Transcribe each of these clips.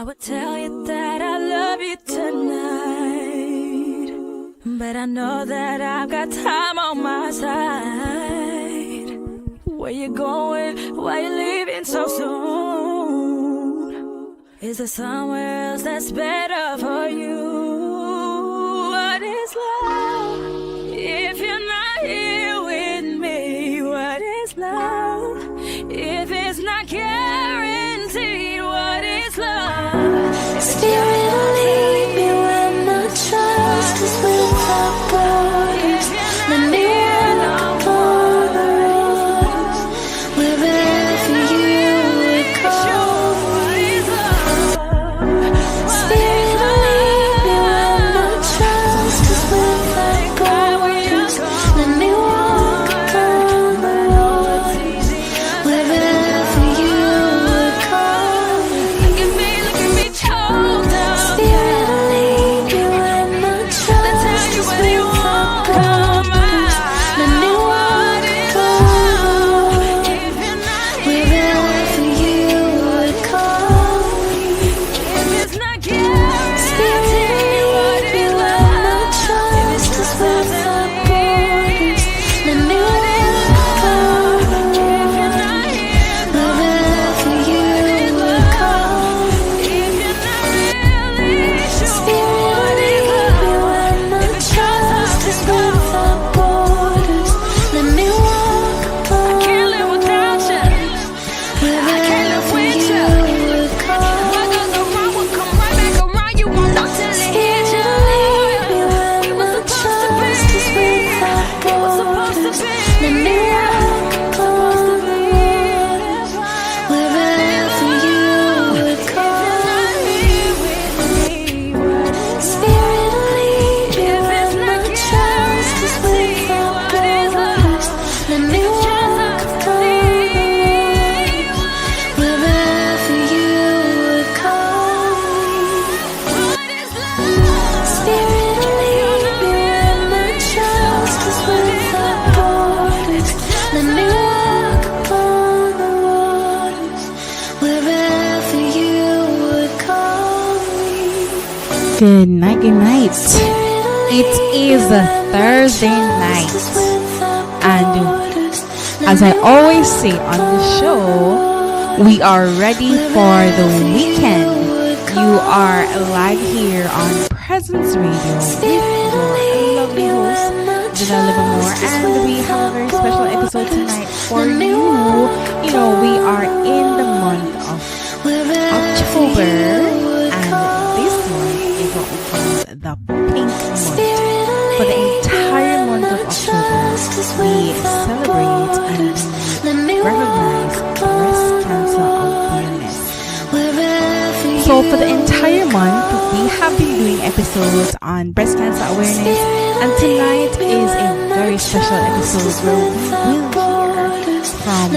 I would tell you that I love you tonight, but I know that I've got time on my side. Where you going? Why you leaving so soon? Is there somewhere else that's better for you? What is love if you're not here with me? What is love if it's not guaranteed? What is love? Spirit, lead me when the trust is without borders. Let me walk upon the roads wherever you would call me. Spirit, lead me when the trust is without borders. Let me walk upon the roads wherever you would call me. Look at me choked up. Spirit, lead me when the trust is without borders. Let me walk upon the road wherever you would call me. If it's not Spirit, guaranteed, what lead me is when the love? trust is without borders. Let me walk upon the road wherever you would call me. Spirit, lead me when the trust is without borders. Let me walk upon Can't live without you. wherever with you you. would call What me. goes around will come right back around. You won't know till it hits you. Spirit, lead me We when were the supposed to trust is be. without We were supposed to borders. be. Let me walk upon the road wherever you would call me. Spirit, lead me when the trust is without borders. Let me walk upon the road wherever you would call me. Spirit, lead me when the trust is without borders. Let me walk upon the waters wherever you would call me. Good night, good night. It is a Thursday night, and as I always say on the show, we are ready for the weekend. You are live here on Presence Radio with your lovely host, Janelle Livermore, and we have a very special episode tonight for you. You know, we are in the month of October, and this month is what we call the Pink Month. For the entire month of October, we celebrate and we recognize breast cancer awareness. So for the entire month, we have been doing episodes on breast cancer awareness, and tonight is a very special episode where we will hear from a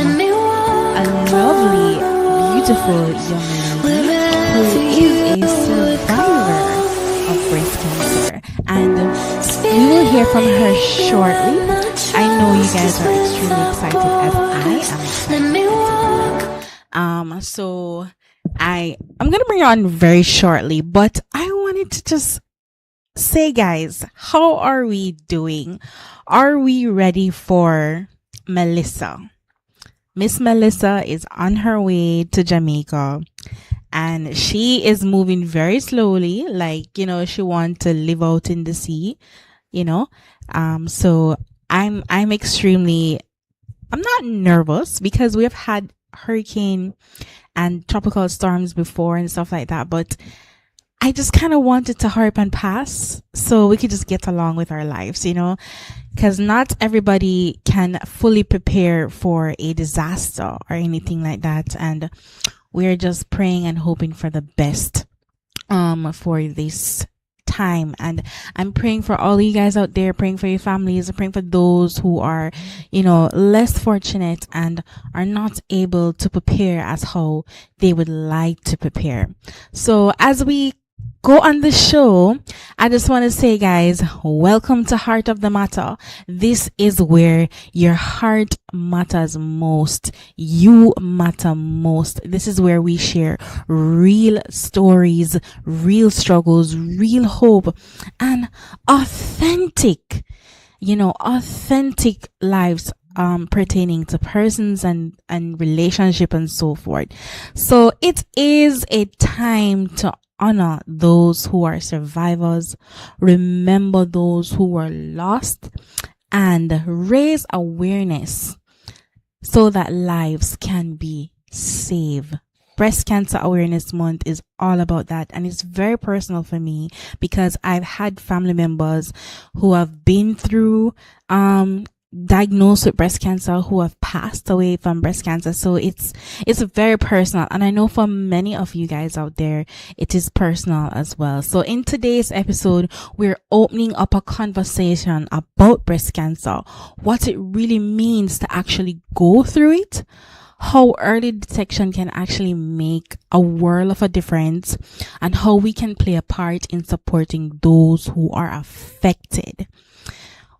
lovely, beautiful young lady who is a survivor of breast cancer, and we will hear from her shortly. I know you guys are extremely excited as I am excited. So I'm gonna bring you on very shortly, but I wanted to just say, guys, how are we doing? Are we ready for Melissa? Miss Melissa is on her way to Jamaica, and she is moving very slowly, like, you know, she wants to live out in the sea, you know. So I'm not nervous because we have had hurricane and tropical storms before and stuff like that, but I just kind of wanted to hurry up and pass so we could just get along with our lives, you know, because not everybody can fully prepare for a disaster or anything like that. And we're just praying and hoping for the best for this time. And I'm praying for all you guys out there, praying for your families, praying for those who are, you know, less fortunate and are not able to prepare as how they would like to prepare. So as we go on the show, I just want to say, guys, welcome to Heart of the Matter. This is where your heart matters most. You matter most. This is where we share real stories, real struggles, real hope, and authentic lives pertaining to persons and relationship and so forth. So it is a time to honor those who are survivors, remember those who were lost, and raise awareness so that lives can be saved. Breast Cancer Awareness Month is all about that, and it's very personal for me because I've had family members who have been through diagnosed with breast cancer, who have passed away from breast cancer. So it's very personal, and I know for many of you guys out there it is personal as well. So in today's episode, we're opening up a conversation about breast cancer, what it really means to actually go through it, how early detection can actually make a world of a difference, and how we can play a part in supporting those who are affected.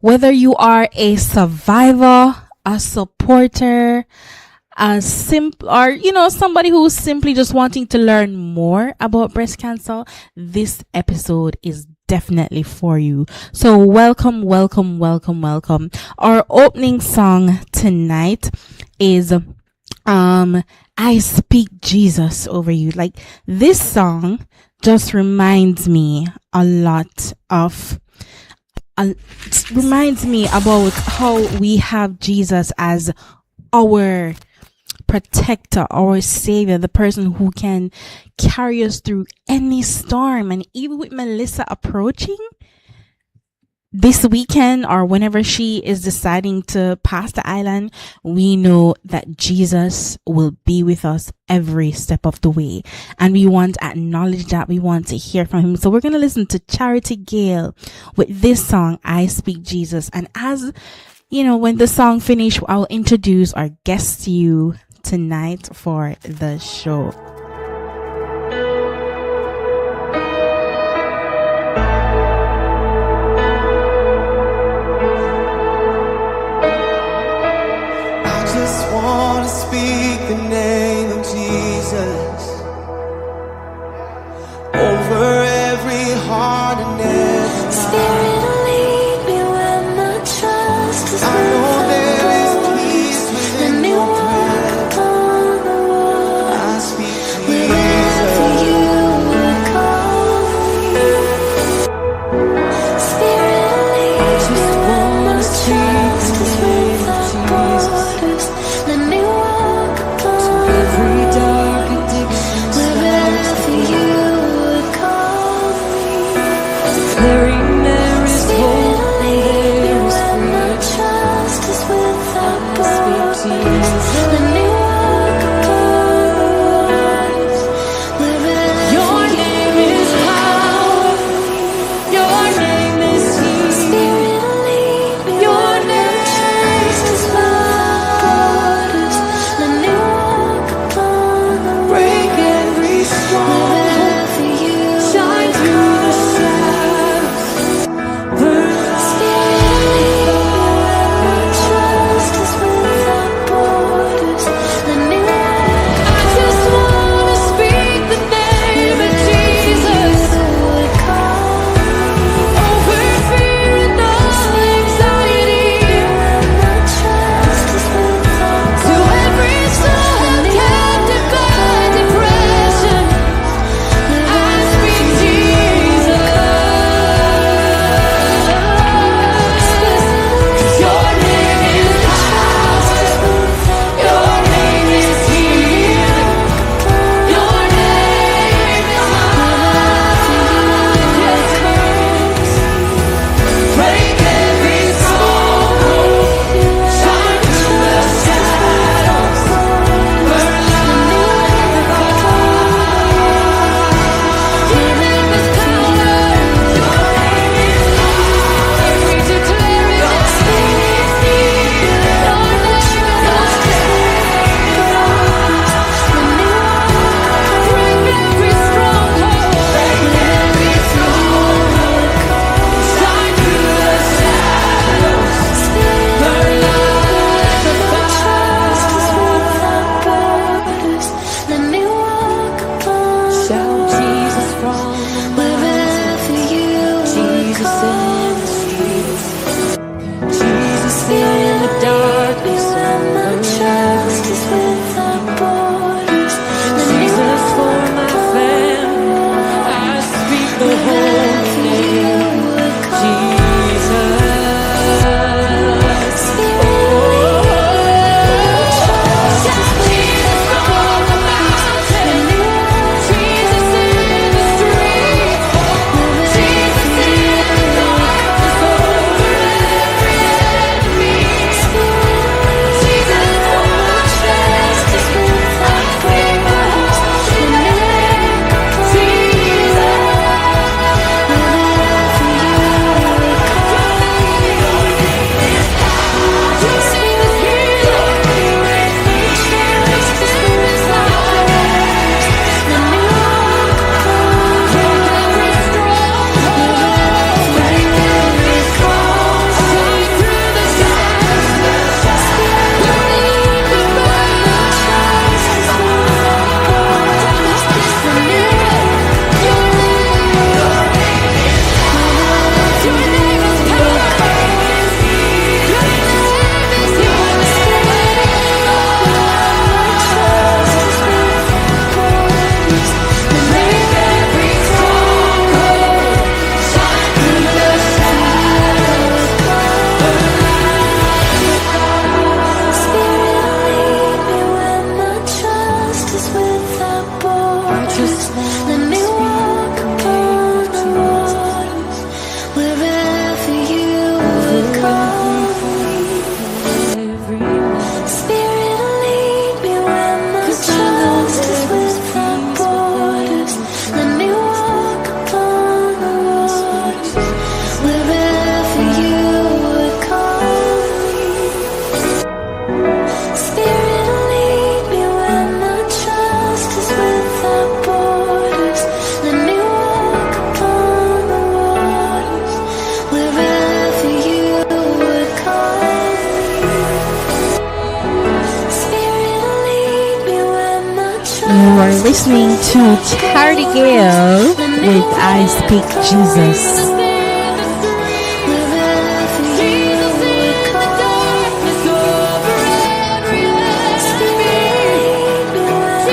Whether you are a survivor, a supporter, or somebody who's simply just wanting to learn more about breast cancer, this episode is definitely for you. So welcome. Our opening song tonight is I Speak Jesus Over You. Like, this song just reminds me a lot of reminds me about how we have Jesus as our protector, our savior, the person who can carry us through any storm. And even with Melissa approaching this weekend, or whenever she is deciding to pass the island, we know that Jesus will be with us every step of the way, and we want to acknowledge that. We want to hear from him. So we're going to listen to Charity Gale with this song, I Speak Jesus. And as you know, when the song finishes, I'll introduce our guest to you tonight for the show. Speak the name of Jesus over every heart and every mind. Spirit, lead me where my trust is. I know there is peace within your presence. On the wall, I speak wherever Jesus. you are calling. Spirit, lead me where my trust is without borders. Let me walk upon Every dark addiction You are listening to Charity Gale with I Speak Jesus.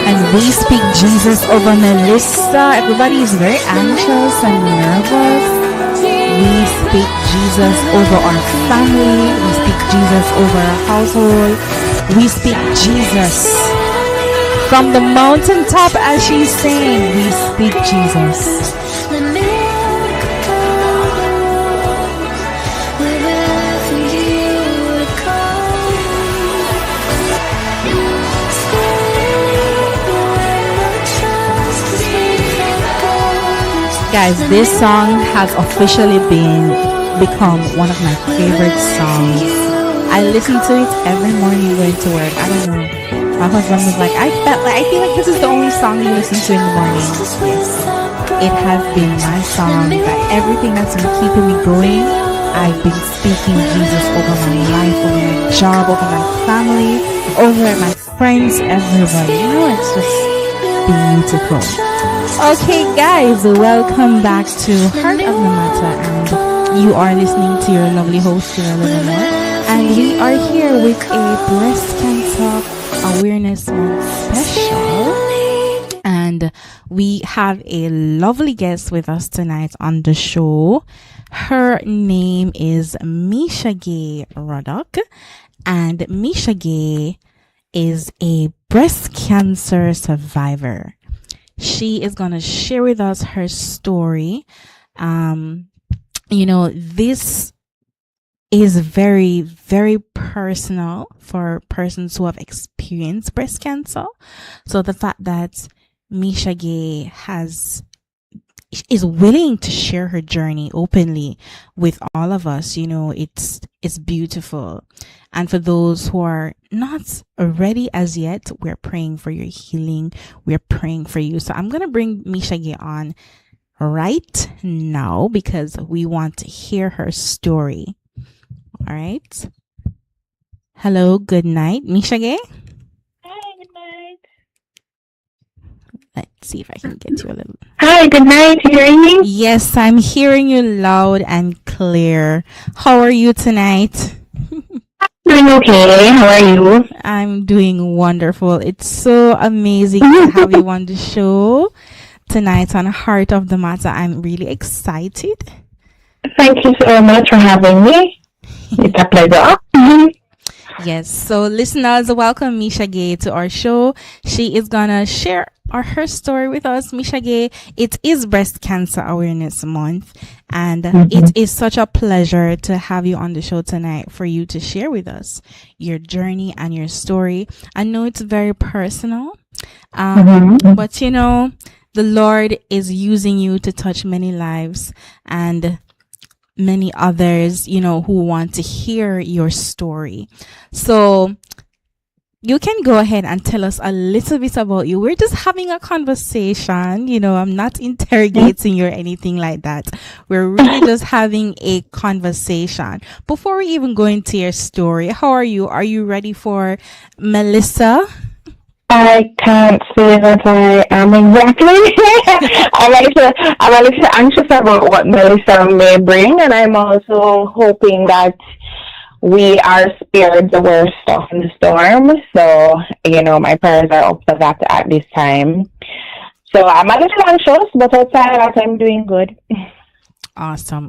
And we speak Jesus over Melissa. Everybody is very anxious and nervous. We speak Jesus over our family. We speak Jesus over our household. We speak Jesus. From the mountaintop as she's saying, we speak Jesus. Guys, this song has officially become one of my favorite songs. I listen to it every morning going to work. I don't know. My husband was like, I feel like this is the only song you listen to in the morning. Yes. It has been my song that everything that's been keeping me going. I've been speaking Jesus over my life, over my job, over my family, over my friends, everybody. You know, it's just beautiful. Okay, guys, welcome back to Heart of the Matter, and you are listening to your lovely host, Leonore, and we are here with a breast cancer awareness month special, and we have a lovely guest with us tonight on the show. Her name is Misha Gay Ruddock, and Misha Gay is a breast cancer survivor. She is going to share with us her story. This is very, very personal for persons who have experienced breast cancer. So the fact that Misha Gay is willing to share her journey openly with all of us, it's beautiful. And for those who are not ready as yet, we're praying for your healing. We're praying for you. So I'm going to bring Misha Gay on right now because we want to hear her story. All right. Hello. Good night, Misha Gay. Hi, good night. Let's see if I can get you a little. Hi, good night. You hearing me? Yes, I'm hearing you loud and clear. How are you tonight? Doing okay. How are you? I'm doing wonderful. It's so amazing to have you on the show tonight on Heart of the Matter. I'm really excited. Thank you so much for having me. It's a pleasure. Yes, so listeners, welcome Misha Gay to our show. She is gonna share her story with us. Misha Gay, it is Breast Cancer Awareness Month, and it is such a pleasure to have you on the show tonight for you to share with us your journey and your story. I know it's very personal, but the Lord is using you to touch many lives and many others, who want to hear your story. So you can go ahead and tell us a little bit about you. We're just having a conversation. I'm not interrogating you or anything like that. We're really just having a conversation. Before we even go into your story, how are you? Are you ready for Melissa? I can't say that I am exactly. I'm a little anxious about what Melissa may bring, and I'm also hoping that we are spared the worst stuff in the storm. So, my prayers are up for that at this time. So I'm a little anxious, but outside of that, I'm doing good. Awesome.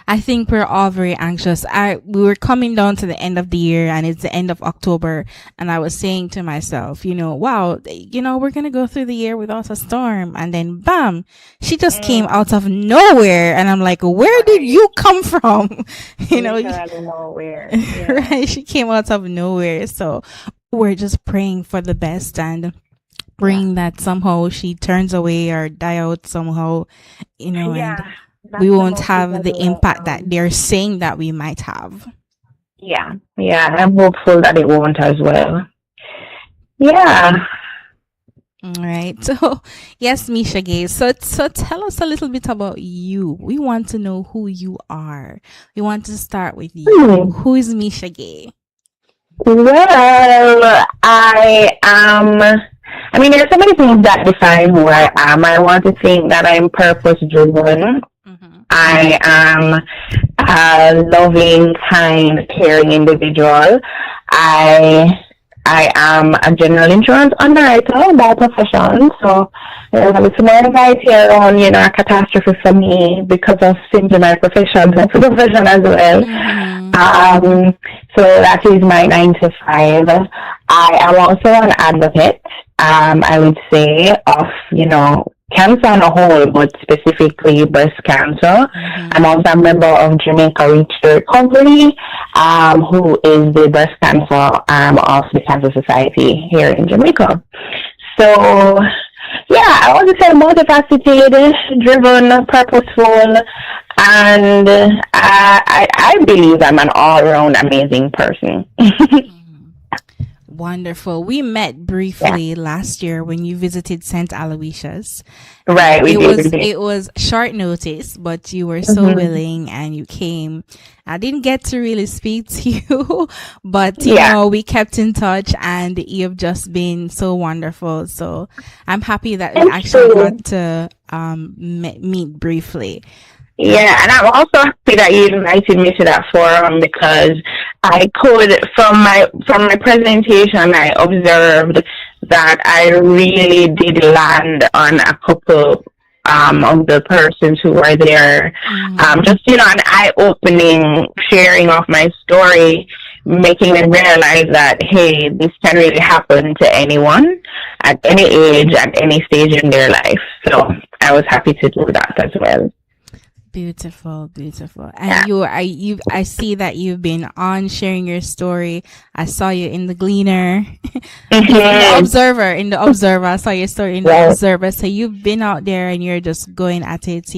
I think we're all very anxious. We were coming down to the end of the year, and it's the end of October, and I was saying to myself, wow, we're going to go through the year without a storm, and then bam, she just came out of nowhere, and I'm like, where did you come from? Literally nowhere. Yeah. Right? She came out of nowhere. So we're just praying for the best and praying that somehow she turns away or die out somehow, and we won't have the impact that they're saying that we might have. Yeah, I'm hopeful that it won't as well. Yeah. All right. So, yes, Misha Gay. So tell us a little bit about you. We want to know who you are. We want to start with you. Who is Misha Gay? Well, I am I mean, there's so many things that define who I am. I want to think that I'm purpose driven. Mm-hmm. I am a loving, kind, caring individual. I am a general insurance underwriter by profession, so there's a little more anxiety around, a catastrophe for me because of simply my profession, my profession as well. Mm-hmm. So that is my 9 to 5. I am also an advocate, I would say, of, cancer on a whole, but specifically breast cancer. Mm-hmm. I'm also a member of Jamaica Reach the Recovery, who is the breast cancer arm of the Cancer Society here in Jamaica. So, yeah, I want to say multifaceted, driven, purposeful, and I believe I'm an all-around amazing person. Wonderful. We met briefly last year when you visited St. Aloysius. Right. It was short notice, but you were so willing and you came. I didn't get to really speak to you, but we kept in touch and you've just been so wonderful. So I'm happy that we actually got to meet briefly. Yeah, and I'm also happy that you invited me to that forum because I could, from my presentation, I observed that I really did land on a couple of the persons who were there. Just, an eye-opening sharing of my story, making them realize that, hey, this can really happen to anyone at any age, at any stage in their life. So I was happy to do that as well. Beautiful. And I see that you've been on sharing your story. I saw you in the Gleaner, in the Observer. I saw your story in the Observer. So you've been out there and you're just going at it.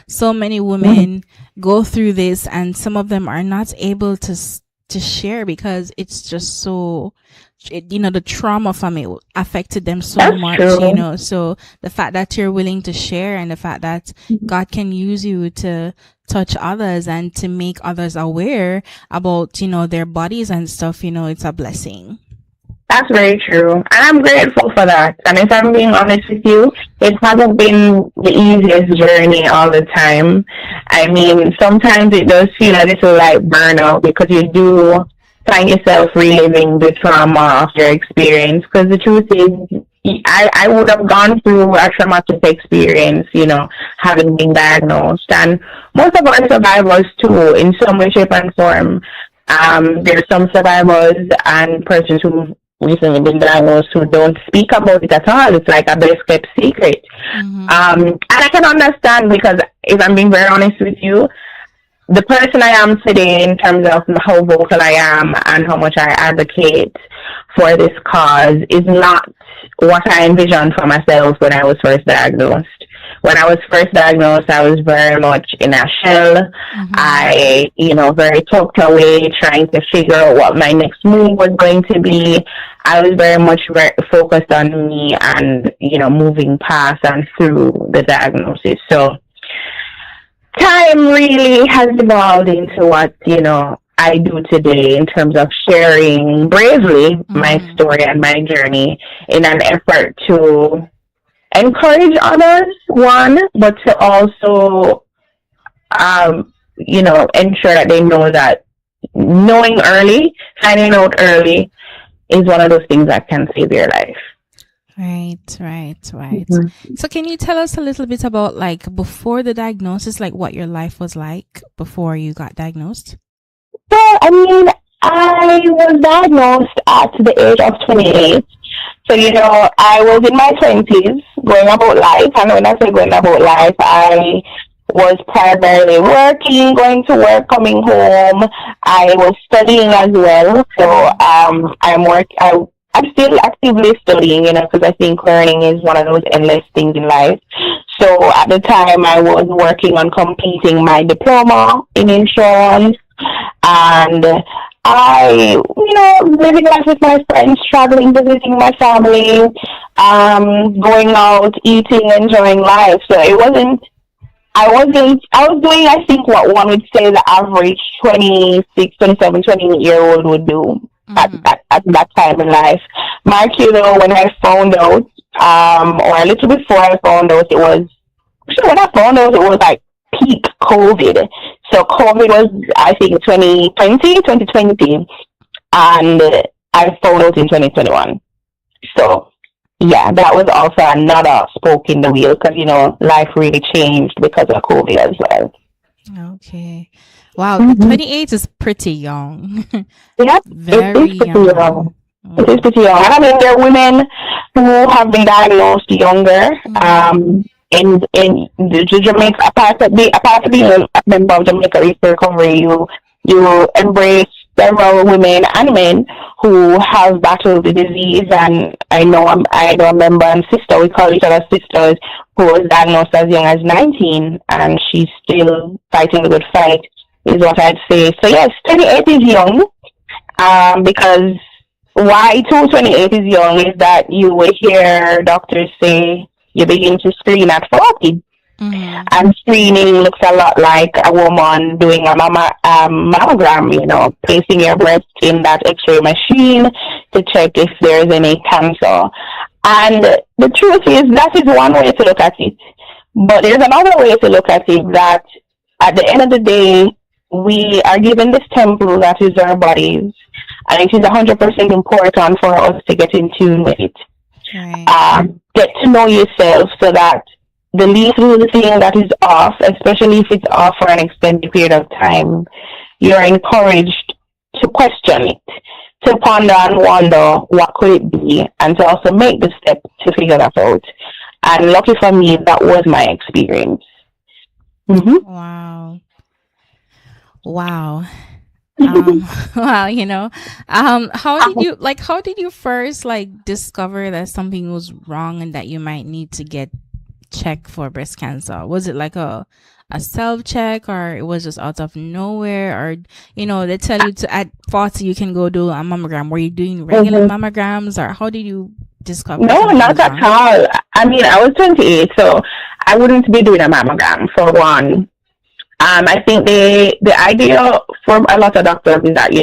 So many women go through this, and some of them are not able to share because it's just so. The trauma from it affected them so much, so the fact that you're willing to share and the fact that God can use you to touch others and to make others aware about, their bodies and stuff, it's a blessing. That's very true. And I'm grateful for that. And if I'm being honest with you, it hasn't been the easiest journey all the time. I mean, sometimes it does feel a little like burnout because you do find yourself reliving the trauma of your experience, because the truth is I would have gone through a traumatic experience, having been diagnosed, and most of our survivors too, in some way, shape and form. There's some survivors and persons who've recently been diagnosed who don't speak about it at all. It's like a best kept secret. And I can understand, because if I'm being very honest with you, the person I am today, in terms of how vocal I am and how much I advocate for this cause, is not what I envisioned for myself when I was first diagnosed. When I was first diagnosed, I was very much in a shell. I, very tucked away, trying to figure out what my next move was going to be. I was very much focused on me and, moving past and through the diagnosis. So time really has evolved into what, I do today in terms of sharing bravely my story and my journey in an effort to encourage others, one, but to also, ensure that they know that knowing early, finding out early is one of those things that can save your life. Right. So can you tell us a little bit about, before the diagnosis, what your life was like before you got diagnosed? So, I was diagnosed at the age of 28. So, I was in my 20s going about life. And when I say going about life, I was primarily working, going to work, coming home. I was studying as well. So, I'm still actively studying, because I think learning is one of those endless things in life. So at the time, I was working on completing my diploma in insurance, and I, living life with my friends, traveling, visiting my family, going out, eating, enjoying life. So I was doing, I think, what one would say the average 26, 27, 28-year-old would do at that time in life. Mark, when I found out, or a little before I found out, when I found out, it was like peak COVID. So COVID was, I think, 2020, and I found out in 2021. So yeah, that was also another spoke in the wheel because life really changed because of COVID as well. Okay. Wow, Mm-hmm. 28 is pretty young. Yeah, Very it is pretty young. young. It is pretty young. And I mean, there are women who have been diagnosed younger. In the Jamaica, apart from being a member of Jamaica Youth Recovery, you embrace several women and men who have battled the disease. And I know a member and sister, we call each other sisters, who was diagnosed as young as 19, and she's still fighting the good fight, is what I'd say. So yes, 28 is young, because why 28 is young is that you will hear doctors say you begin to screen at 40. And screening looks a lot like a woman doing a mammogram, placing your breast in that X-ray machine to check if there's any cancer. And the truth is, that is one way to look at it. But there's another way to look at it, that at the end of the day, we are given this temple that is our bodies, and it is 100% important for us to get in tune with it. Right. Get to know yourself so that the least little thing that is off, especially if it's off for an extended period of time, you're encouraged to question it, to ponder and wonder what could it be, and to also make the step to figure that out. And lucky for me, that was my experience. Wow. Wow. Wow, how did you first discover that something was wrong and that you might need to get checked for breast cancer? Was it like a self check, or it was just out of nowhere, or they tell you to at 40 you can go do a mammogram? Were you doing regular mammograms, or how did you discover? No, not at all. I mean, I was 28, so I wouldn't be doing a mammogram for one. I think the idea for a lot of doctors is that,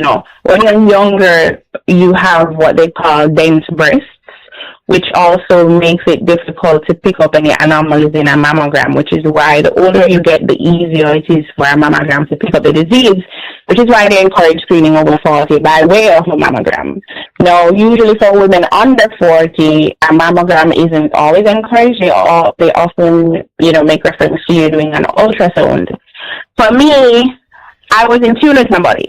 when you're younger, you have what they call dense breasts, which also makes it difficult to pick up any anomalies in a mammogram, which is why the older you get, the easier it is for a mammogram to pick up the disease, which is why they encourage screening over 40 by way of a mammogram. Now, usually for women under 40, a mammogram isn't always encouraged. They often, make reference to you doing an ultrasound. For me, I was in tune with my body,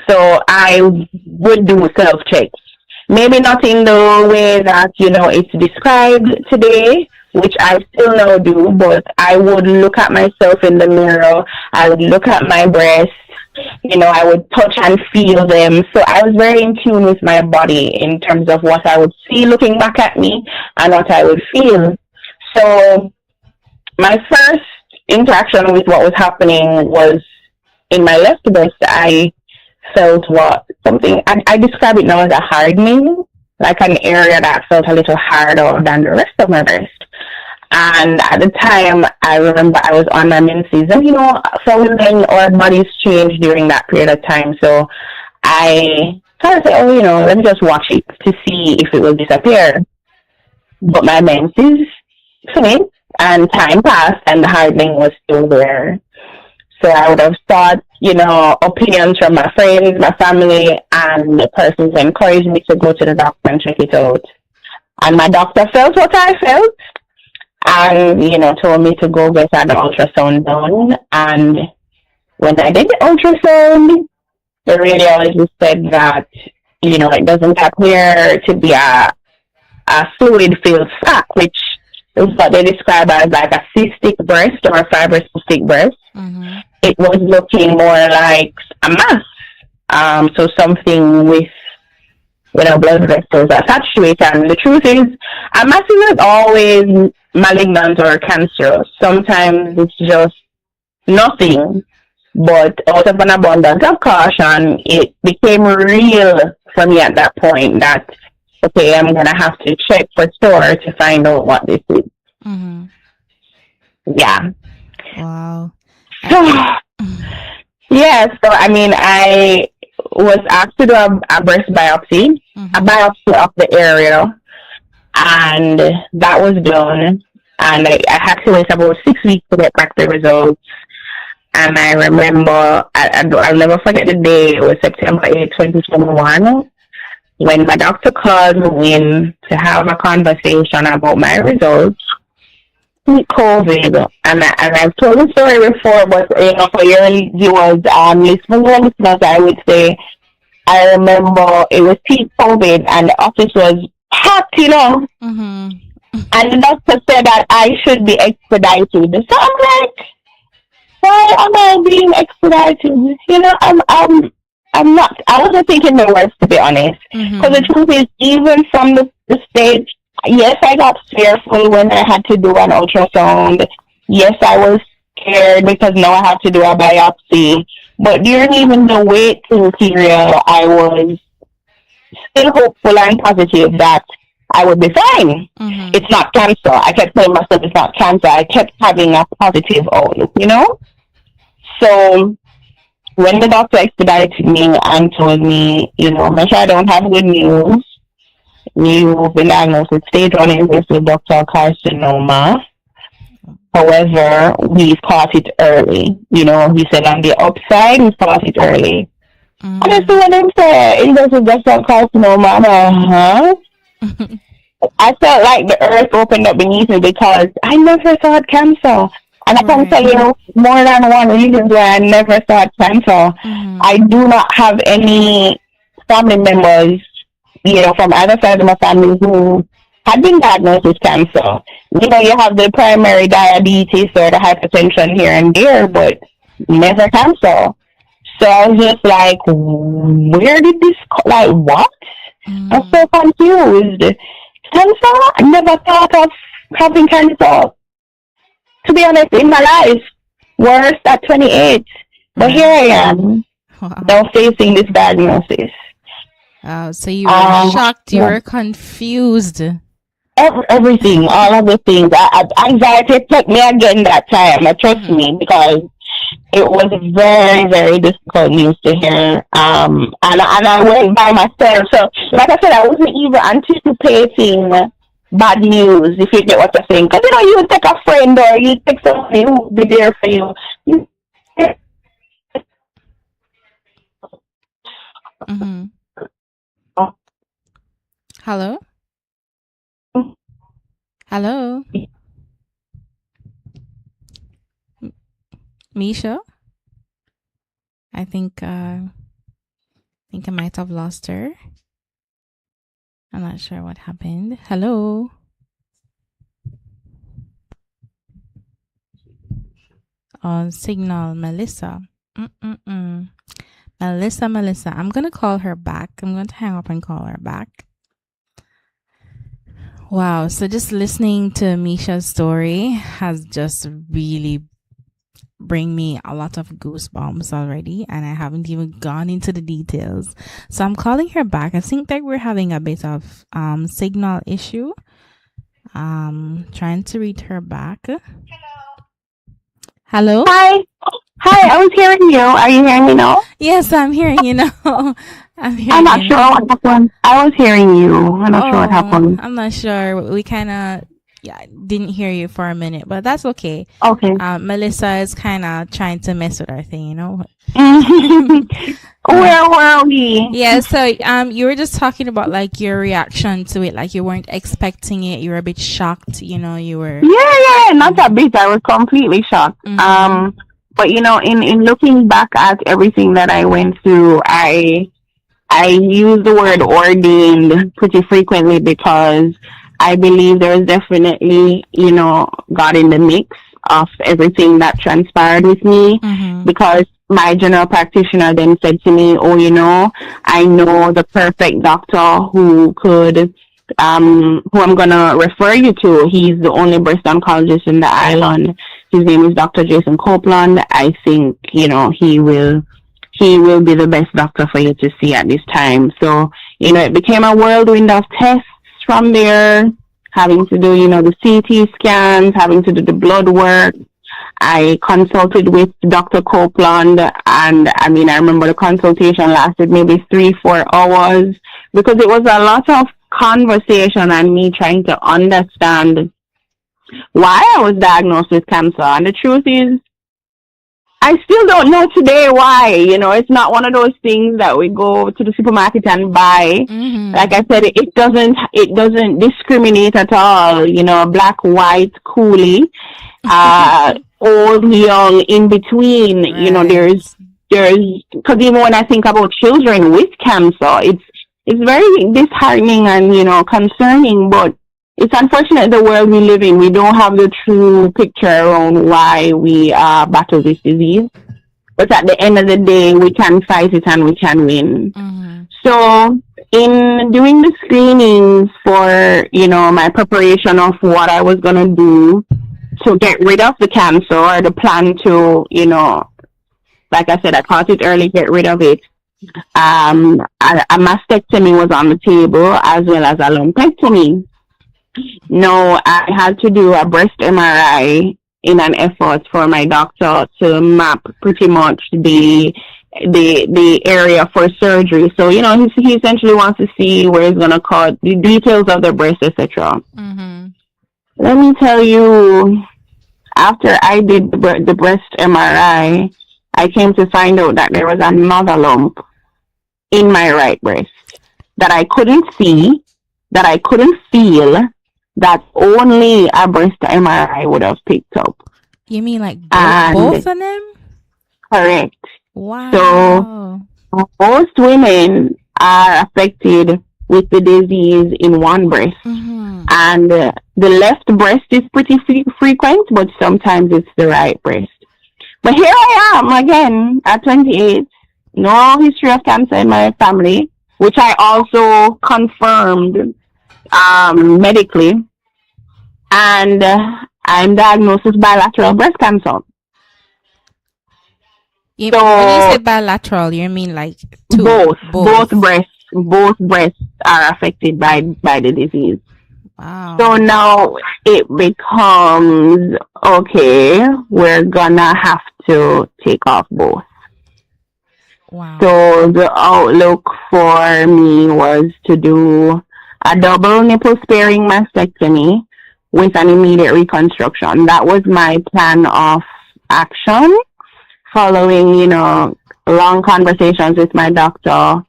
so I would do self-checks. Maybe not in the way that, it's described today, which I still now do, but I would look at myself in the mirror. I would look at my breasts. I would touch and feel them. So I was very in tune with my body in terms of what I would see looking back at me and what I would feel. So my first interaction with what was happening was in my left breast. I felt I describe it now as a hardening, like an area that felt a little harder than the rest of my breast. And at the time, I remember I was on my menses, and for women, our bodies change during that period of time. So I kind of said, let me just watch it to see if it will disappear. But my menses finished, and time passed, and the hardening was still there. So I would have thought, opinions from my friends, my family, and the persons who encouraged me to go to the doctor and check it out. And my doctor felt what I felt, and, told me to go get an ultrasound done. And when I did the ultrasound, the radiologist said that, it doesn't appear to be a fluid-filled sac, which is what they describe as like a cystic breast or a fibrous cystic breast. It was looking more like a mass, so something with blood vessels attached to it. And the truth is, a mass isn't always malignant or cancerous. Sometimes it's just nothing. But out of an abundance of caution, it became real for me at that point that, okay, I'm going to have to check for sure to find out what this is. Yeah. Wow. Yeah, so I mean, I was asked to do a breast biopsy, a biopsy of the area, and that was done. And I had to wait about 6 weeks to get back the results. And I remember, I'll never forget the day. It was September 8th, 2021, when my doctor called me in to have a conversation about my results with COVID. And I've told the story before, but for your viewers and listeners, I would say I remember it was peak COVID and the office was packed. And the doctor said that I should be expedited. So I'm like, why am I being expedited? I'm not. I wasn't thinking the worst, to be honest. Because the truth is, even from the stage, yes, I got fearful when I had to do an ultrasound. Yes, I was scared because now I have to do a biopsy. But during even the waiting period, I was still hopeful and positive that I would be fine. It's not cancer. I kept telling myself it's not cancer. I kept having a positive outlook, So when the doctor expedited me and told me, make sure I don't have good news. You've been diagnosed with stage 1 invasive ductal carcinoma. However, we've caught it early. He said on the upside, we've caught it early. And I see what I'm saying, invasive ductal carcinoma, I felt like the earth opened up beneath me because I never thought cancer. And I can tell you more than one reason why I never thought cancer. I do not have any family members, from either side of my family who had been diagnosed with cancer. You have the primary diabetes or the hypertension here and there, but never cancer. So I was just like, where did this, what? I'm so confused. Cancer? I never thought of having cancer. To be honest, in my life, worse at 28. But here I am, now facing this diagnosis. So you were shocked, you were confused. Everything, all of the things. Anxiety took me again that time, trust me, because it was very, very difficult news to hear. And I went by myself. So, like I said, I wasn't even anticipating bad news, if you get what I'm saying. Because, you take a friend or you take somebody who will be there for you. Hello? Hello? Misha? I think I might have lost her. I'm not sure what happened. Hello? On signal, Melissa. Melissa. I'm going to call her back. I'm going to hang up and call her back. Wow. So just listening to Misha's story has just really bring me a lot of goosebumps already, and I haven't even gone into the details. So I'm calling her back. I think that we're having a bit of signal issue. Trying to reach her back. Hello? Hi, I was hearing you. Are you hearing me now? Yes, I'm hearing you now. I'm not sure what happened. I was hearing you. I'm not sure what happened. I'm not sure. We kind of didn't hear you for a minute, but that's okay. Okay. Melissa is kind of trying to mess with our thing, Where were we? Yeah, so you were just talking about like your reaction to it, like you weren't expecting it, you were a bit shocked, you were. Yeah, not a bit. I was completely shocked. But in looking back at everything that I went through, I use the word ordained pretty frequently because I believe there is definitely, God in the mix of everything that transpired with me, because my general practitioner then said to me, I know the perfect doctor who could, who I'm going to refer you to. He's the only breast oncologist in the island. His name is Dr. Jason Copeland. I think, he will be the best doctor for you to see at this time. So, it became a whirlwind of tests from there, having to do, the CT scans, having to do the blood work. I consulted with Dr. Copeland, and I mean, I remember the consultation lasted maybe 3-4 hours because it was a lot of conversation and me trying to understand why I was diagnosed with cancer. And the truth is, I still don't know today why. It's not one of those things that we go to the supermarket and buy. Mm-hmm. Like I said, it doesn't discriminate at all. Black, white, coolie, old, young, in between. Right. There's because even when I think about children with cancer, it's very disheartening and concerning. But it's unfortunate the world we live in. We don't have the true picture around why we battle this disease. But at the end of the day, we can fight it and we can win. Mm-hmm. So in doing the screenings for, my preparation of what I was going to do to get rid of the cancer, or the plan to, like I said, I caught it early, get rid of it. A mastectomy was on the table, as well as a lumpectomy. No, I had to do a breast MRI in an effort for my doctor to map pretty much the area for surgery. So, he essentially wants to see where he's going to cut, the details of the breast, etc. Mm-hmm. Let me tell you, after I did the breast MRI, I came to find out that there was another lump in my right breast that I couldn't see, that I couldn't feel, that only a breast MRI would have picked up. You mean like both of them? Correct. Wow. So most women are affected with the disease in one breast. Mm-hmm. And the left breast is pretty frequent, but sometimes it's the right breast. But here I am again at 28. No history of cancer in my family, which I also confirmed medically, and I'm diagnosed with bilateral breast cancer. When you say bilateral, you mean like two? Both breasts are affected by the disease. Wow. So now it becomes, okay, we're gonna have to take off both. Wow. So the outlook for me was to do a double nipple sparing mastectomy with an immediate reconstruction. That was my plan of action, following, long conversations with my doctor.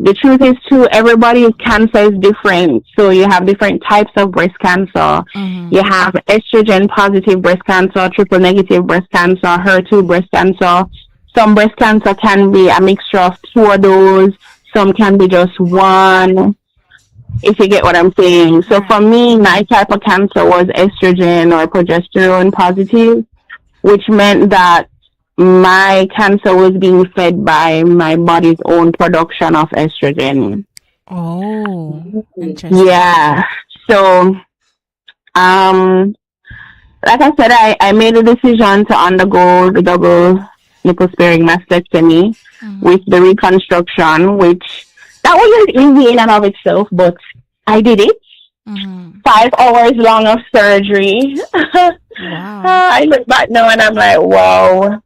The truth is, too, everybody's cancer is different. So you have different types of breast cancer. Mm-hmm. You have estrogen positive breast cancer, triple negative breast cancer, HER2 breast cancer. Some breast cancer can be a mixture of two of those. Some can be just one, if you get what I'm saying. So for me, my type of cancer was estrogen or progesterone positive, which meant that my cancer was being fed by my body's own production of estrogen. Oh, interesting. Yeah. So, like I said, I made a decision to undergo the double nipple sparing mastectomy with the reconstruction, which that wasn't easy in and of itself, but I did it. 5 hours long of surgery. Wow. I look back now and I'm like, wow.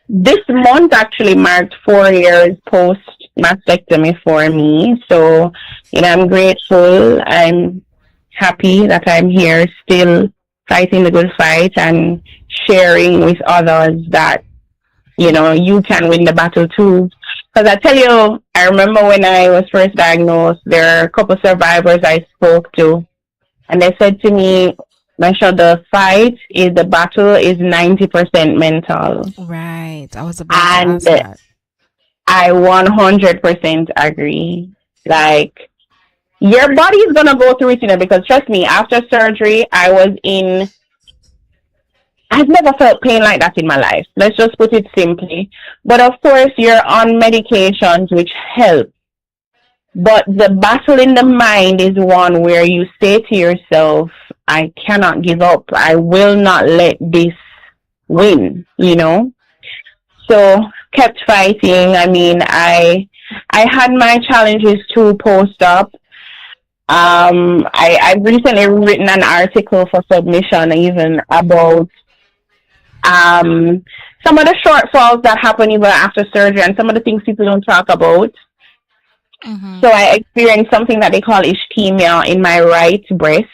This month actually marked 4 years post mastectomy for me. So, I'm grateful. I'm happy that I'm here still fighting the good fight and sharing with others that, you can win the battle too. Because I tell you, I remember when I was first diagnosed, there are a couple survivors I spoke to, and they said to me, Maisha, the battle is 90% mental. Right. I was about to ask that. I 100% agree. Like, your body is going to go through it, because trust me, after surgery, I've never felt pain like that in my life. Let's just put it simply. But of course, you're on medications which help. But the battle in the mind is one where you say to yourself, I cannot give up. I will not let this win, So kept fighting. I mean, I had my challenges too post-op. I've recently written an article for submission even about um, some of the shortfalls that happen even after surgery and some of the things people don't talk about. Mm-hmm. So I experienced something that they call ischemia in my right breast,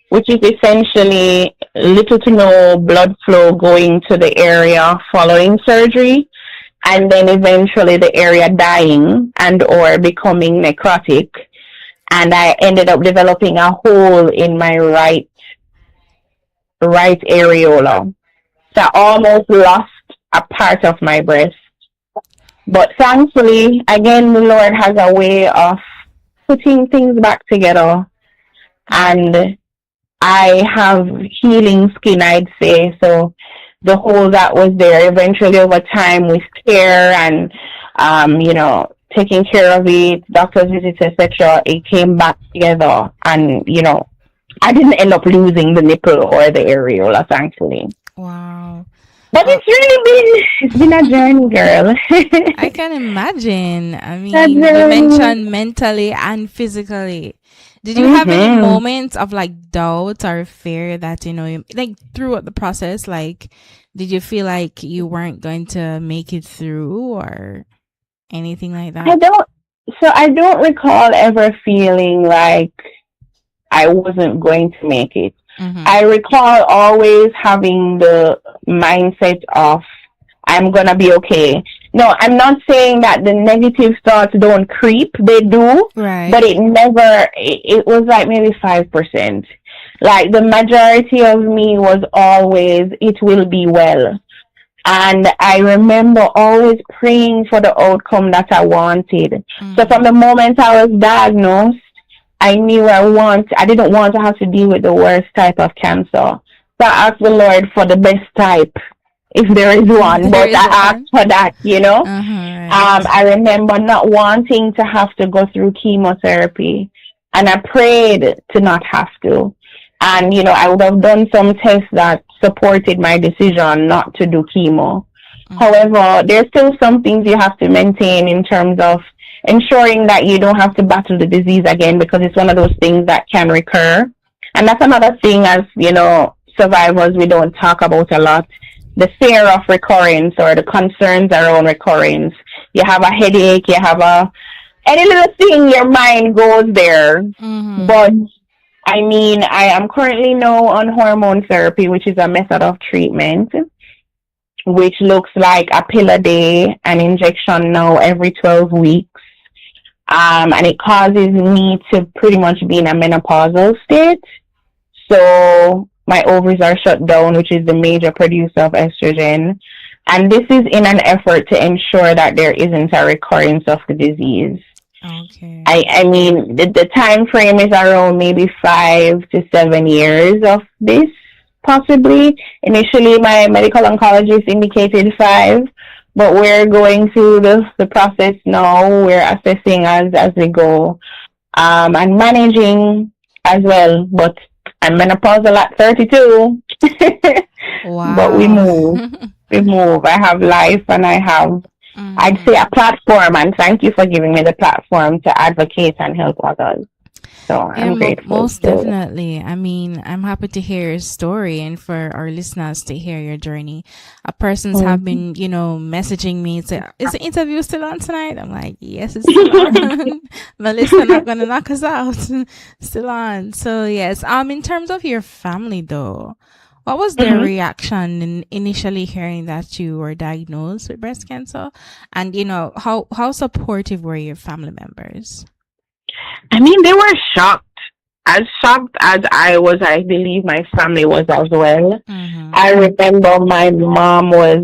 which is essentially little to no blood flow going to the area following surgery, and then eventually the area dying and or becoming necrotic. And I ended up developing a hole in my right areola. So I almost lost a part of my breast. But thankfully, again, the Lord has a way of putting things back together. And I have healing skin, I'd say. So the hole that was there, eventually over time with care and, taking care of it, doctor's visits, etc., it came back together. And, I didn't end up losing the nipple or the areola, thankfully. Wow. But it's been a journey, girl. I can imagine. I mean, A you journey. mentioned mentally and physically. Did you have any moments of like doubt or fear that, like throughout the process, like, did you feel like you weren't going to make it through or anything like that? I don't recall ever feeling like I wasn't going to make it. Mm-hmm. I recall always having the mindset of I'm gonna be okay. No, I'm not saying that the negative thoughts don't creep. They do, Right. but it was like maybe 5%. Like the majority of me was always, it will be well. And I remember always praying for the outcome that I wanted. Mm-hmm. So from the moment I was diagnosed, I knew I didn't want to have to deal with the worst type of cancer. So I asked the Lord for the best type, if there is one, but I asked for that, Right. I remember not wanting to have to go through chemotherapy, and I prayed to not have to. And, I would have done some tests that supported my decision not to do chemo. Mm-hmm. However, there's still some things you have to maintain in terms of ensuring that you don't have to battle the disease again, because it's one of those things that can recur. And that's another thing, as survivors, we don't talk about a lot. The fear of recurrence or the concerns around recurrence. You have a headache, any little thing, your mind goes there. Mm-hmm. But I mean, I am currently now on hormone therapy, which is a method of treatment, which looks like a pill a day, an injection now every 12 weeks. And it causes me to pretty much be in a menopausal state. So my ovaries are shut down, which is the major producer of estrogen. And this is in an effort to ensure that there isn't a recurrence of the disease. Okay. I mean, the time frame is around maybe 5 to 7 years of this, possibly. Initially, my medical oncologist indicated 5. But we're going through the process now. We're assessing as we go, and managing as well. But I'm menopausal at 32. Wow. But we move. I have life, and I have, I'd say, a platform. And thank you for giving me the platform to advocate and help others. So I'm grateful. Most definitely. I mean, I'm happy to hear your story and for our listeners to hear your journey. Persons have been, messaging me say, is the interview still on tonight? I'm like, yes, it's still on. Melissa not gonna knock us out. Still on. So yes. In terms of your family though, what was their reaction in initially hearing that you were diagnosed with breast cancer? And how supportive were your family members? I mean, they were shocked. As shocked as I was, I believe my family was as well. Mm-hmm. I remember my mom was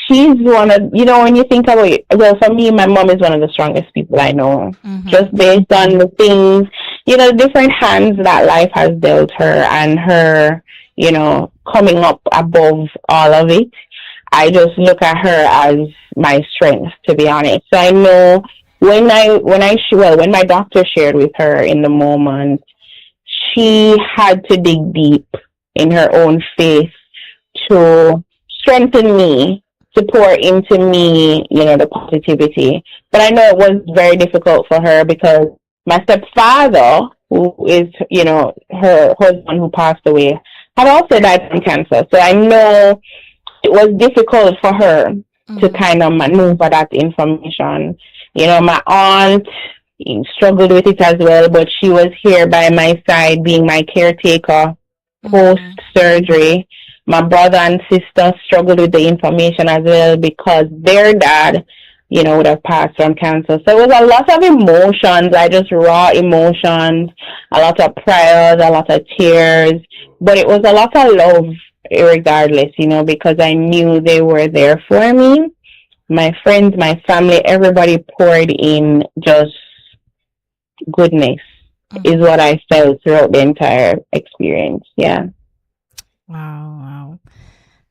she's one of, when you think about it, well, for me, my mom is one of the strongest people I know. Mm-hmm. Just based on the things, different hands that life has dealt her and her, coming up above all of it. I just look at her as my strength, to be honest. So I know when my doctor shared with her in the moment, she had to dig deep in her own faith to strengthen me, to pour into me, the positivity. But I know it was very difficult for her because my stepfather, who is, her husband who passed away, had also died from cancer. So I know it was difficult for her to kind of maneuver that information. My aunt struggled with it as well, but she was here by my side, being my caretaker post surgery. My brother and sister struggled with the information as well because their dad, would have passed from cancer. So it was a lot of emotions, just raw emotions, a lot of prayers, a lot of tears, but it was a lot of love regardless, because I knew they were there for me. My friends, my family, everybody poured in just goodness is what I felt throughout the entire experience. Yeah. Wow.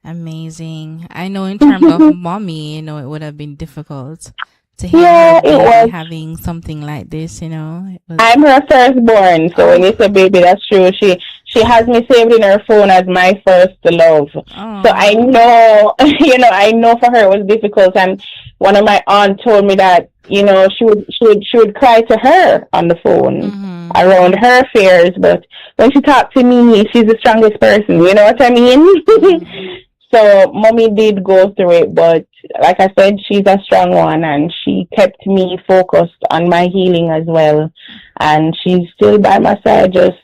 Amazing. I know in terms of mommy, it would have been difficult to hear her baby having something like this, I'm her firstborn, so when you say baby, that's true. She has me saved in her phone as my first love. So I know, I know for her it was difficult. And one of my aunts told me that, she would cry to her on the phone around her fears, but when she talked to me, she's the strongest person. You know what I mean? So mommy did go through it, but like I said, she's a strong one, and she kept me focused on my healing as well. And she's still by my side, just,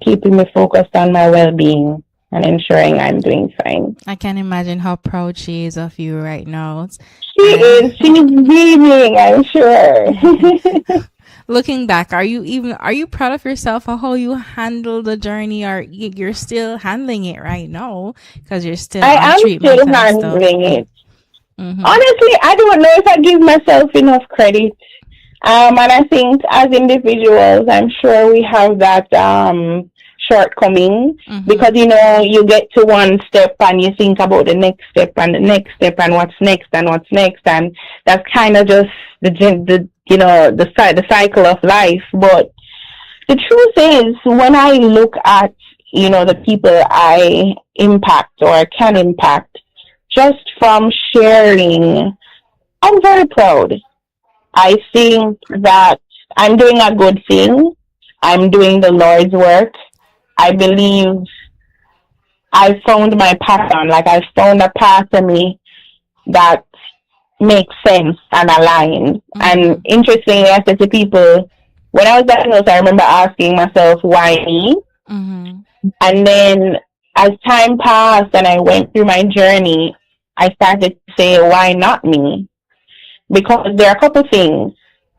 keeping me focused on my well-being and ensuring I'm doing fine. I can imagine how proud she is of you right now. She is. She's beaming, I'm sure. Looking back, are you proud of yourself for how you handle the journey, or you're still handling it right now because you're still on treatment? I am still handling it. Honestly, I don't know if I give myself enough credit. And I think as individuals, I'm sure we have that shortcoming because, you get to one step and you think about the next step and the next step and what's next and what's next. And that's kind of just the cycle of life. But the truth is, when I look at, the people I impact or can impact, just from sharing, I'm very proud. I think that I'm doing a good thing. I'm doing the Lord's work. I believe I found my pattern. Like I found a path to me that makes sense and aligned. And interestingly, I said to people, when I was diagnosed, I remember asking myself, why me? And then as time passed and I went through my journey, I started to say, why not me? Because there are a couple things.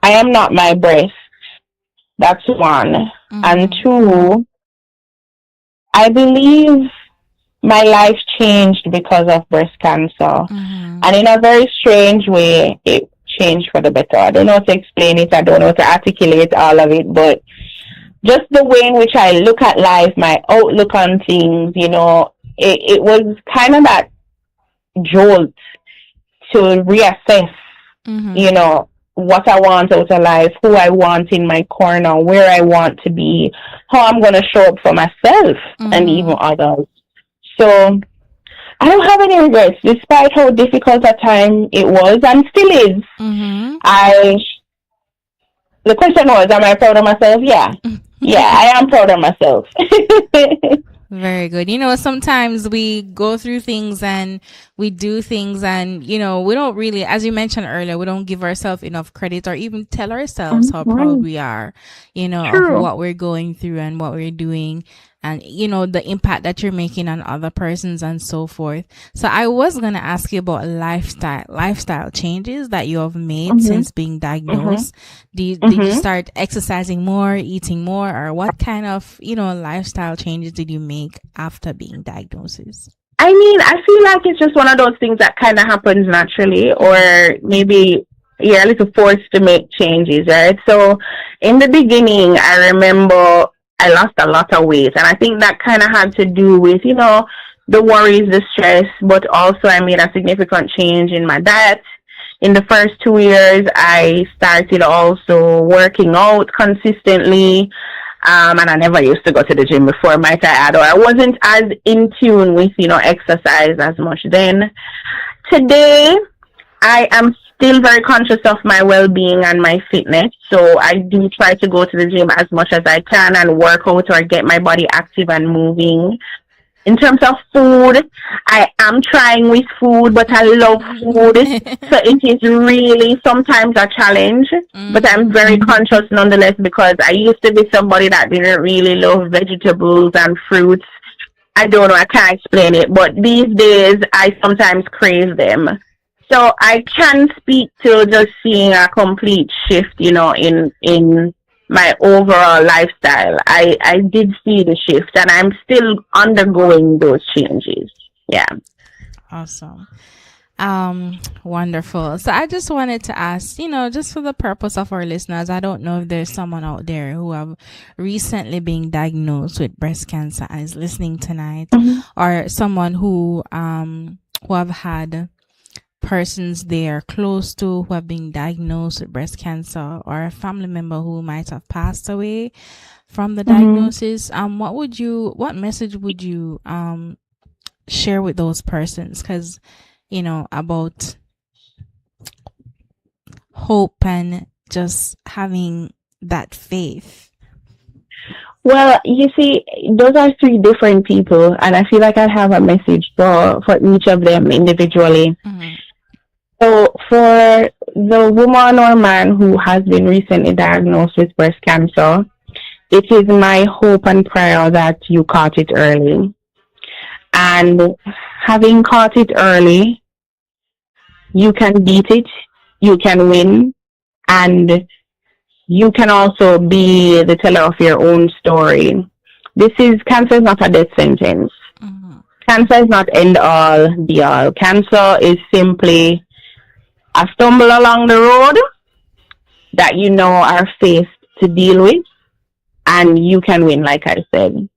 I am not my breast. That's one. And two, I believe my life changed because of breast cancer. And in a very strange way, it changed for the better. I don't know how to explain it. I don't know how to articulate all of it. But just the way in which I look at life, my outlook on things, it was kind of that jolt to reassess, what I want out of life, who I want in my corner, where I want to be, how I'm going to show up for myself and even others. So I don't have any regrets, despite how difficult a time it was and still is. The question was, am I proud of myself? Yeah. Yeah, I am proud of myself. Very good. Sometimes we go through things and we do things and, we don't really, as you mentioned earlier, we don't give ourselves enough credit or even tell ourselves how proud we are, of what we're going through and what we're doing and, the impact that you're making on other persons and so forth. So I was going to ask you about lifestyle changes that you have made since being diagnosed. Did you start exercising more, eating more, or what kind of, lifestyle changes did you make after being diagnosed? I mean, I feel like it's just one of those things that kind of happens naturally, or maybe you're a little forced to make changes, right? So in the beginning, I remember I lost a lot of weight, and I think that kind of had to do with, the worries, the stress, but also I made a significant change in my diet. In the first 2 years, I started also working out consistently. And I never used to go to the gym before, might I add, or I wasn't as in tune with, exercise as much then. Today, I am still very conscious of my well-being and my fitness. So I do try to go to the gym as much as I can and work out or get my body active and moving. In terms of food, I am trying with food, but I love food. So it is really sometimes a challenge, but I'm very conscious nonetheless because I used to be somebody that didn't really love vegetables and fruits. I don't know, I can't explain it, but these days I sometimes crave them. So I can speak to just seeing a complete shift, in my overall lifestyle. I did see the shift and I'm still undergoing those changes. Yeah. Awesome. Wonderful. So I just wanted to ask, just for the purpose of our listeners, I don't know if there's someone out there who have recently been diagnosed with breast cancer and is listening tonight, or someone who have had persons they are close to who have been diagnosed with breast cancer, or a family member who might have passed away from the diagnosis. What message would you share with those persons? Because about hope and just having that faith. Well, you see, those are three different people, and I feel like I have a message for each of them individually. So for the woman or man who has been recently diagnosed with breast cancer, it is my hope and prayer that you caught it early. And having caught it early, you can beat it, you can win, and you can also be the teller of your own story. Cancer is not a death sentence. Cancer is not end all, be all. Cancer is simply a stumble along the road that are faced to deal with, and you can win, like I said.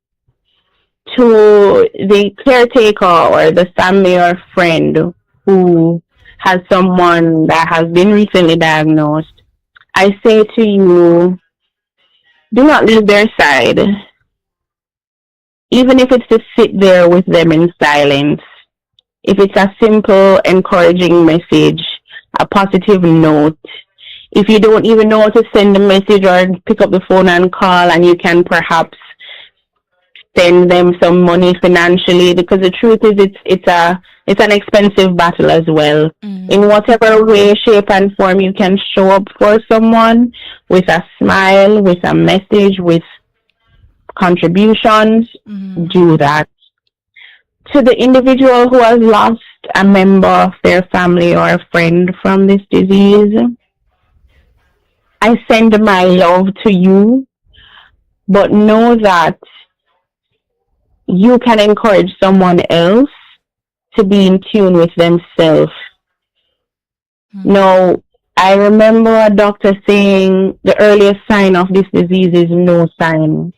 To the caretaker or the family or friend who has someone that has been recently diagnosed, I say to you, do not leave their side. Even if it's to sit there with them in silence, if it's a simple, encouraging message, a positive note, if you don't even know how to send a message or pick up the phone and call, and you can perhaps send them some money financially, because the truth is it's an expensive battle as well. In whatever way, shape and form you can show up for someone with a smile, with a message, with contributions, do that. To the individual who has lost a member of their family or a friend from this disease, I send my love to you, but know that you can encourage someone else to be in tune with themselves. Now, I remember a doctor saying the earliest sign of this disease is no sign.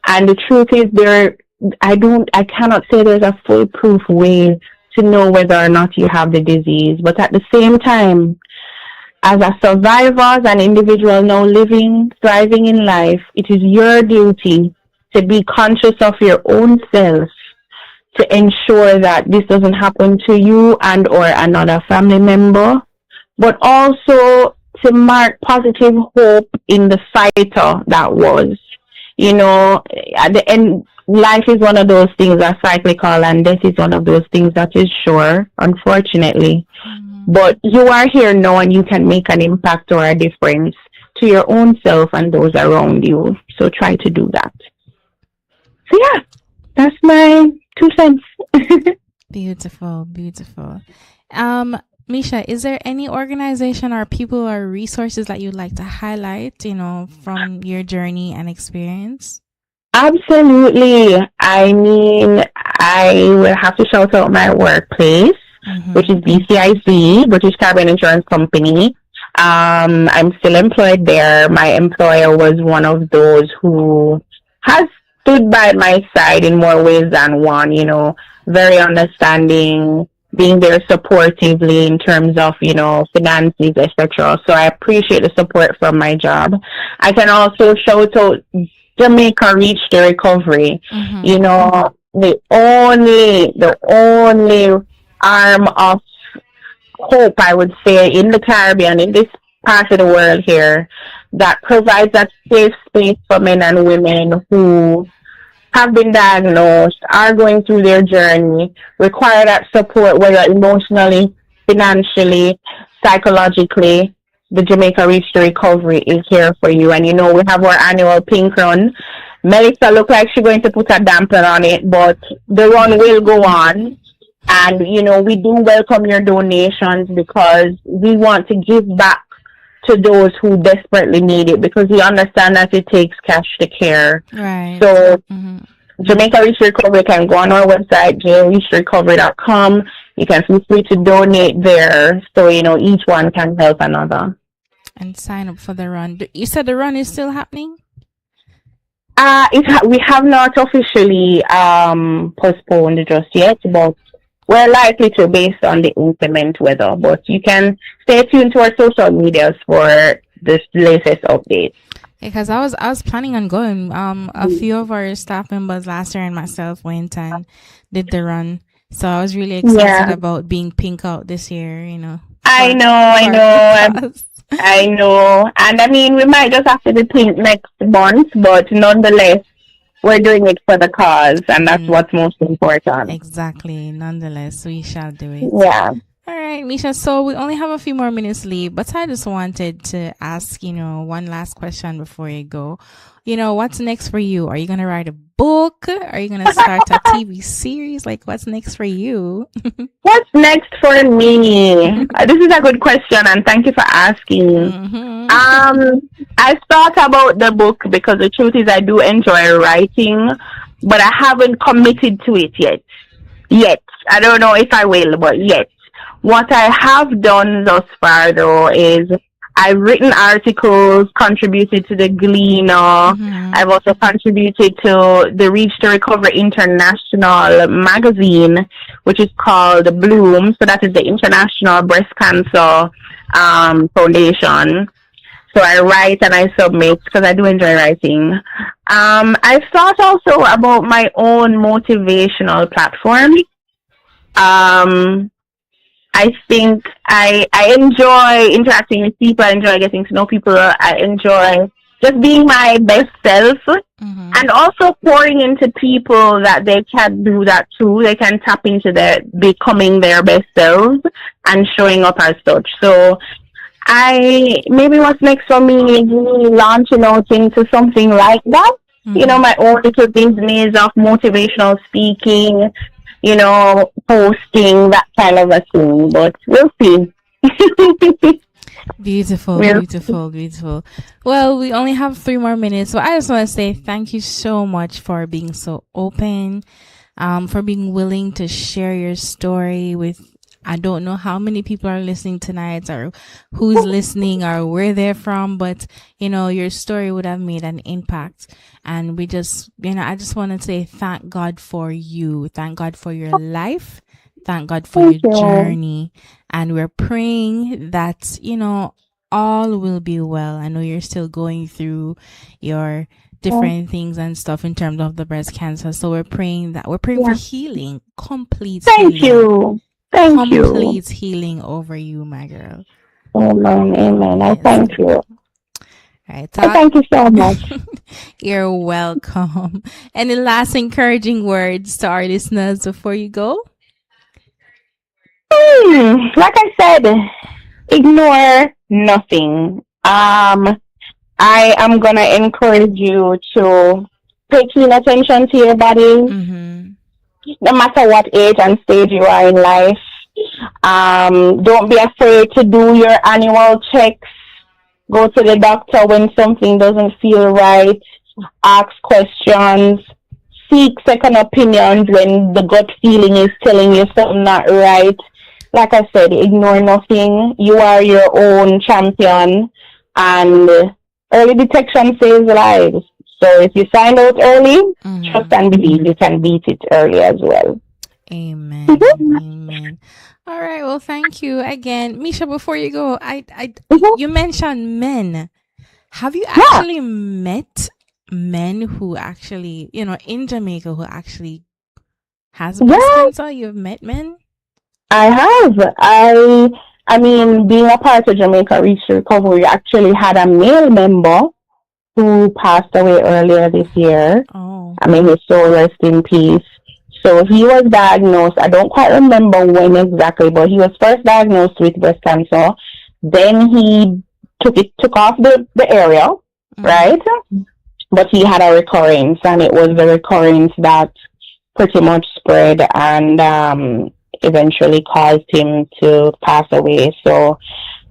And the truth is I cannot say there's a foolproof way to know whether or not you have the disease. But at the same time, as a survivor, as an individual now living, thriving in life, it is your duty to be conscious of your own self, to ensure that this doesn't happen to you and or another family member, but also to mark positive hope in the fighter that was. At the end, life is one of those things that's cyclical, and death is one of those things that is sure, unfortunately. But you are here now, and you can make an impact or a difference to your own self and those around you. So try to do that. So yeah, that's my 2 cents. Beautiful. Misha, is there any organization or people or resources that you'd like to highlight, from your journey and experience? Absolutely. I mean, I will have to shout out my workplace, which is BCIC, British Caribbean Insurance Company. I'm still employed there. My employer was one of those who has stood by my side in more ways than one, very understanding, being there supportively in terms of, finances, etc. So I appreciate the support from my job. I can also shout out Jamaica Reach the Recovery. The only arm of hope, I would say, in the Caribbean, in this part of the world here, that provides that safe space for men and women who have been diagnosed, are going through their journey, require that support, whether emotionally, financially, psychologically. The Jamaica Reach to Recovery is here for you. And we have our annual pink run. Melissa look like she's going to put a damper on it, but the run will go on. And, we do welcome your donations because we want to give back to those who desperately need it, because we understand that it takes cash to care. Right. So Jamaica Reach Recovery can go on our website, jreachrecovery.com. You can feel free to donate there, so each one can help another. And sign up for the run. You said the run is still happening? We have not officially postponed just yet, but we're likely to, based on the inclement weather. But you can stay tuned to our social medias for the latest updates. Because I was planning on going. A few of our staff members last year and myself went and did the run. So I was really excited about being pink out this year, I know. And I mean, we might just have to be pink next month, but nonetheless, we're doing it for the cause, and that's what's most important. Exactly. Nonetheless, we shall do it. Yeah. All right, Misha. So we only have a few more minutes left, but I just wanted to ask, one last question before you go. What's next for you? Are you going to write a book? Are you going to start a TV series? Like, what's next for you? What's next for me? This is a good question, and thank you for asking. I thought about the book because the truth is I do enjoy writing, but I haven't committed to it yet. I don't know if I will, but yet. What I have done thus far, though, is I've written articles, contributed to the Gleaner. I've also contributed to the Reach to Recover International magazine, which is called Bloom. So that is the International Breast Cancer Foundation. So I write and I submit because I do enjoy writing. I've thought also about my own motivational platform. I think I enjoy interacting with people. I enjoy getting to know people. I enjoy just being my best self, and also pouring into people that they can do that too. They can tap into their becoming their best selves and showing up as such. So maybe what's next for me is really launching out into something like that. My own little business of motivational speaking, posting, that kind of a thing. But we'll see. Beautiful. Well, we only have 3 more minutes. So I just want to say thank you so much for being so open, for being willing to share your story with, I don't know how many people are listening tonight or who's listening or where they're from, but, your story would have made an impact. And we just, I just want to say thank God for you. Thank God for your life. Thank God for your journey. And we're praying that, all will be well. I know you're still going through your different things and stuff in terms of the breast cancer. So we're praying for healing, complete healing. Complete healing over you, my girl. Amen. I thank you. Right, thank you so much. You're welcome. Any last encouraging words to our listeners before you go? Like I said, ignore nothing. I am gonna encourage you to pay keen attention to your body, no matter what age and stage you are in life. Don't be afraid to do your annual checks. Go to the doctor when something doesn't feel right. Ask questions. Seek second opinions when the gut feeling is telling you something not right. Like I said, ignore nothing. You are your own champion. And early detection saves lives. So if you find out early, trust and believe you can beat it early as well. Amen. Amen. All right. Well, thank you again, Misha. Before you go, you mentioned men. Have you actually met men who actually, in Jamaica, who actually has breast cancer? You've met men? I have. I mean, being a part of Jamaica Reach Recovery, we actually had a male member who passed away earlier this year. Oh. I mean, his soul rest in peace. So he was diagnosed. I don't quite remember when exactly, but he was first diagnosed with breast cancer. Then he took off the area, right? But he had a recurrence, and it was the recurrence that pretty much spread and eventually caused him to pass away. So,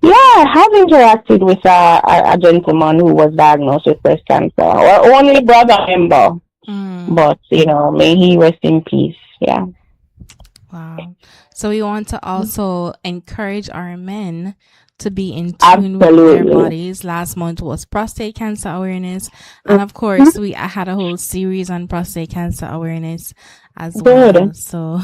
yeah, I have interacted with a gentleman who was diagnosed with breast cancer, or only brother member. But, may he rest in peace. Yeah. Wow. So we want to also encourage our men to be in tune with their bodies. Last month was prostate cancer awareness. And of course, I had a whole series on prostate cancer awareness as well. So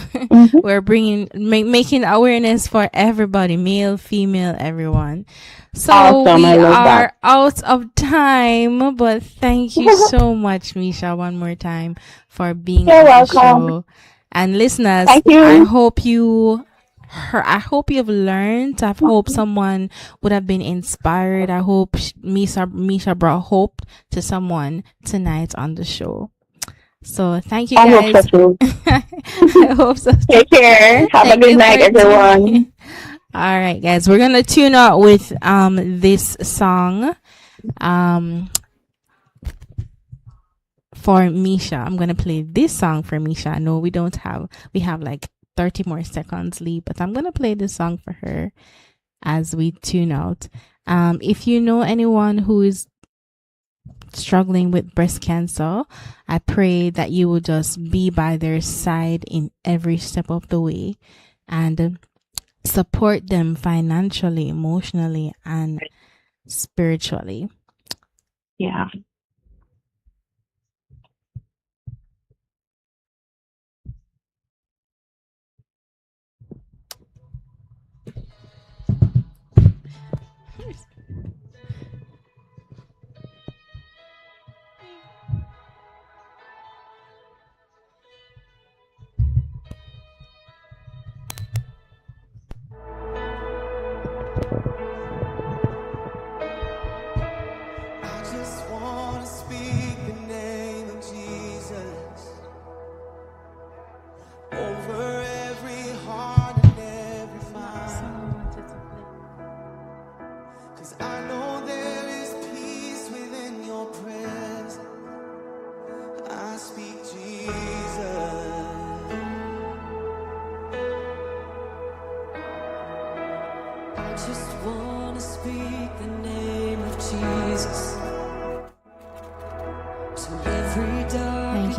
we're making awareness for everybody, male, female, everyone. So awesome. we are out of time, but thank you so much, Misha, one more time for being on the show. And listeners, I hope you've learned. I hope someone would have been inspired. I hope Misha brought hope to someone tonight on the show. So thank you guys. I hope so. I hope so. Take care. Have a good night, everyone. All right, guys, we're gonna tune out with this song for Misha. I'm gonna play this song for Misha. No, we have like 30 more seconds leave, but I'm gonna play this song for her as we tune out. If you know anyone who is struggling with breast cancer, I pray that you will just be by their side in every step of the way and support them financially, emotionally, and spiritually. Yeah.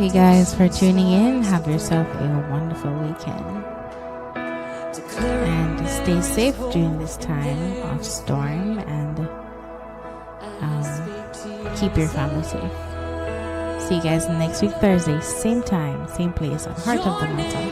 Thank you guys for tuning in. Have yourself a wonderful weekend. And stay safe during this time of storm and keep your family safe. See you guys next week, Thursday, same time, same place on Heart of the Matter.